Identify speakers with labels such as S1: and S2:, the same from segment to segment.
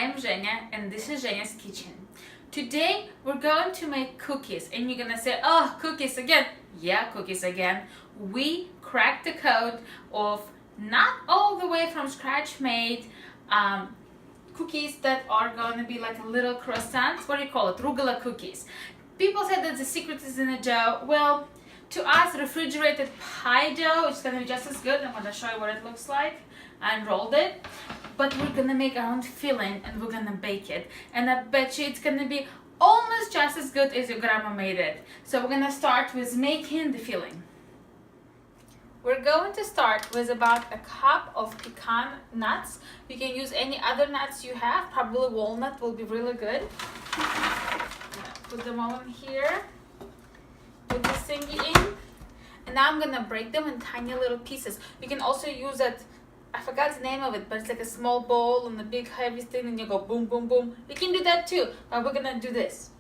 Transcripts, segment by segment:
S1: am Zhenya and this is Zhenya's Kitchen. Today we're going to make cookies and you're gonna say, oh, cookies again. Yeah, cookies again. We cracked the code of not all the way from scratch made cookies that are gonna be like little croissants. What do you call it? Rugelach cookies. People say that the secret is in the dough. Well, to us, refrigerated pie dough is gonna be just as good. I'm gonna show you what it looks like. I unrolled it, but we're gonna make our own filling and we're gonna bake it. And I bet you it's gonna be almost just as good as your grandma made it. So we're gonna start with making the filling. We're going to start with about a cup of pecan nuts. You can use any other nuts you have. Probably walnut will be really good. Put them all in here. Put this thingy in. And now I'm gonna break them in tiny little pieces. You can also use it, I forgot the name of it, but it's like a small bowl and a big heavy thing and you go boom, boom, boom. You can do that too, but we're gonna do this.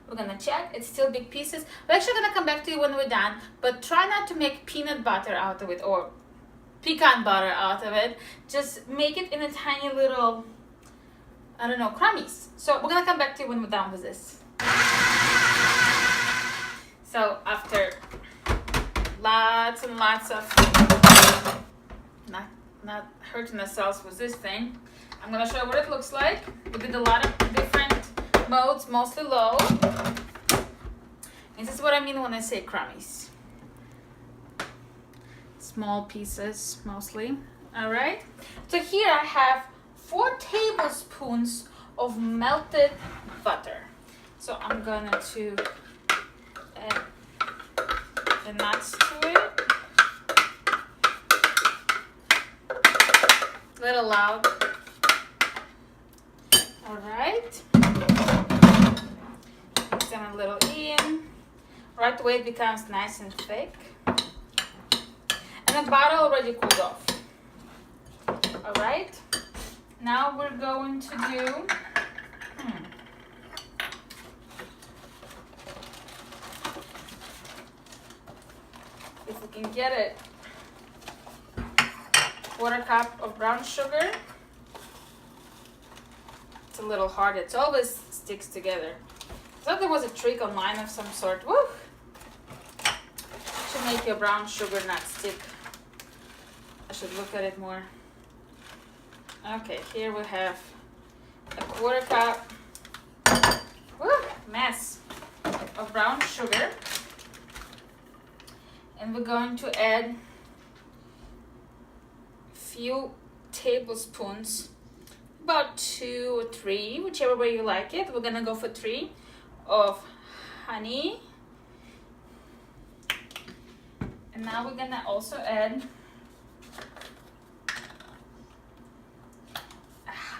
S1: We're gonna check, it's still big pieces. We're actually gonna come back to you when we're done, but try not to make peanut butter out of it or pecan butter out of it. Just make it in a tiny little, I don't know, crummies. So we're gonna come back to you when we're done with this. So after lots and lots of not hurting ourselves with this thing, I'm gonna show you what it looks like. We did a lot of different modes, mostly low. And this is what I mean when I say crummies. Small pieces mostly. All right. So here I have 4 tablespoons of melted butter. So I'm gonna to add the nuts to it. A little loud. All right. Mix them a little in. Right away it becomes nice and thick. And the butter already cooled off. All right. Now we're going to do if we can get it, 1/4 cup of brown sugar. It's a little hard. It always sticks together. I thought there was a trick online of some sort. Woo! To make your brown sugar not stick. I should look at it more. Okay, here we have a 1/4 cup, mess of brown sugar. And we're going to add a few tablespoons, about 2 or 3, whichever way you like it. We're gonna go for 3 of honey. And now we're gonna also add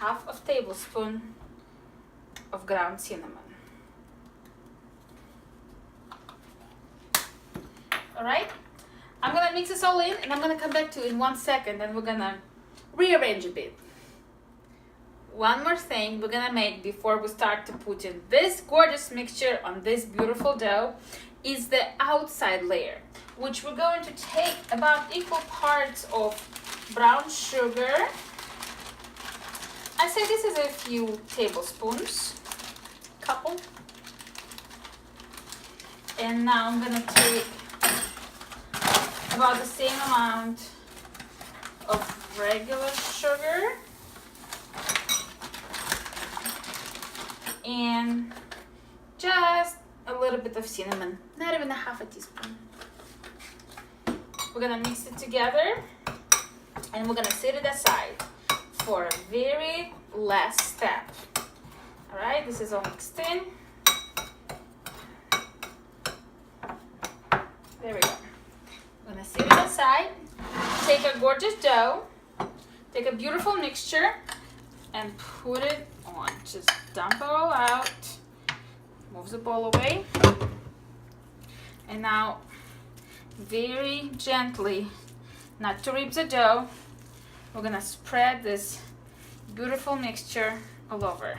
S1: 1/2 tablespoon of ground cinnamon. All right, I'm gonna mix this all in and I'm gonna come back to you in 1 second and we're gonna rearrange a bit. One more thing we're gonna make before we start to put in this gorgeous mixture on this beautiful dough is the outside layer, which we're going to take about equal parts of brown sugar. I say this is a few tablespoons, couple. And now I'm gonna take about the same amount of regular sugar and just a little bit of cinnamon, not even 1/2 teaspoon. We're gonna mix it together and we're gonna set it aside for a very last step. All right, this is all mixed in. There we go. I'm gonna set it aside. Take a gorgeous dough, take a beautiful mixture and put it on. Just dump it all out. Move the bowl away. And now very gently, not to rip the dough, we're gonna spread this beautiful mixture all over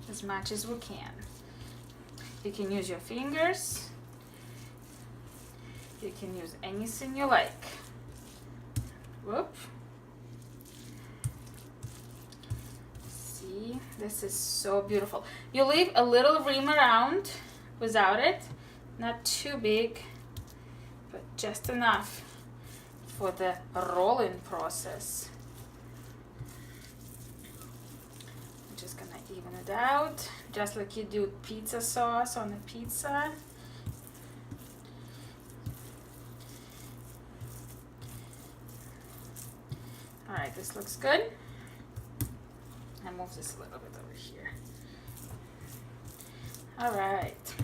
S1: as much as we can. You can use your fingers You can use anything you like. Whoop. See, this is so beautiful. You leave a little rim around without it, not too big, but just enough for the rolling process. I'm just gonna even it out, just like you do pizza sauce on a pizza. All right, this looks good. I move this a little bit over here. All right.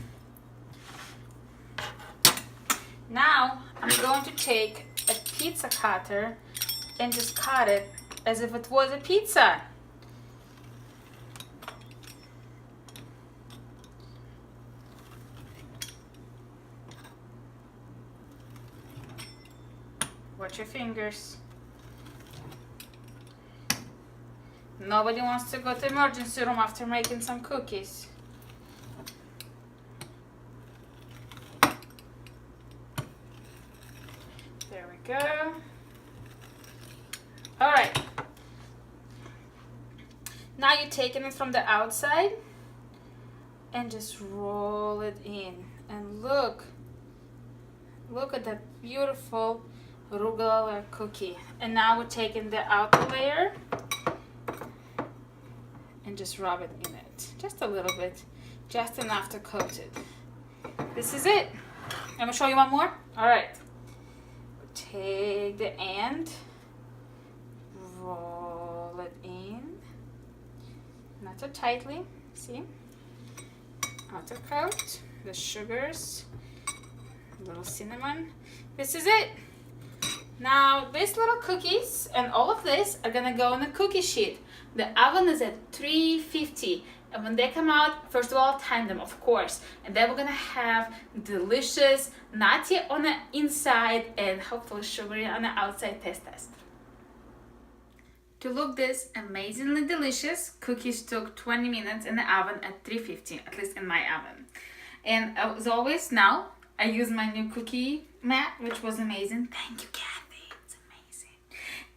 S1: Now I'm going to take a pizza cutter and just cut it as if it was a pizza. Watch your fingers. Nobody wants to go to the emergency room after making some cookies. There we go. All right. Now you're taking it from the outside and just roll it in. And look at that beautiful Rugelach cookie. And now we're taking the outer layer and just rub it in it. Just a little bit, just enough to coat it. This is it. I'm gonna show you one more. All right. Take the end, roll it in, not too tightly, see? Outer coat, the sugars, a little cinnamon. This is it. Now these little cookies and all of this are gonna go on a cookie sheet. The oven is at 350, and when they come out, first of all, time them, of course, and then we're gonna have delicious nutty on the inside and hopefully sugary on the outside taste test. To look this amazingly delicious, cookies took 20 minutes in the oven at 350, at least in my oven. And as always, now I use my new cookie mat, which was amazing. Thank you, Kathy. It's amazing.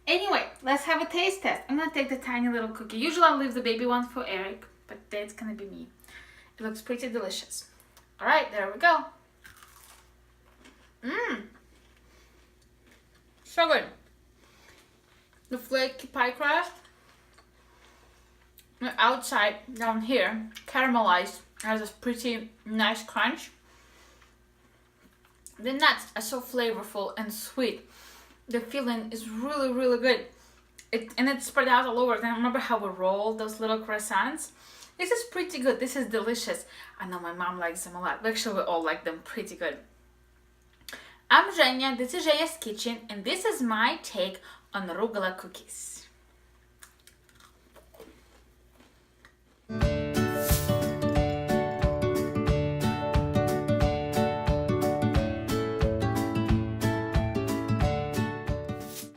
S1: Anyway, let's have a taste test. I'm gonna take the tiny little cookie. Usually I'll leave the baby one for Eric, but that's gonna be me. It looks pretty delicious. All right, there we go. So good. The flaky pie crust, the outside down here, caramelized, has this pretty nice crunch. The nuts are so flavorful and sweet. The filling is really, really good. And it's spread out all over. And remember how we rolled those little croissants? This is pretty good. This is delicious. I know my mom likes them a lot. Actually, we all like them pretty good. I'm Zhenya. This is Zhenya's Kitchen. And this is my take on Rugelach cookies.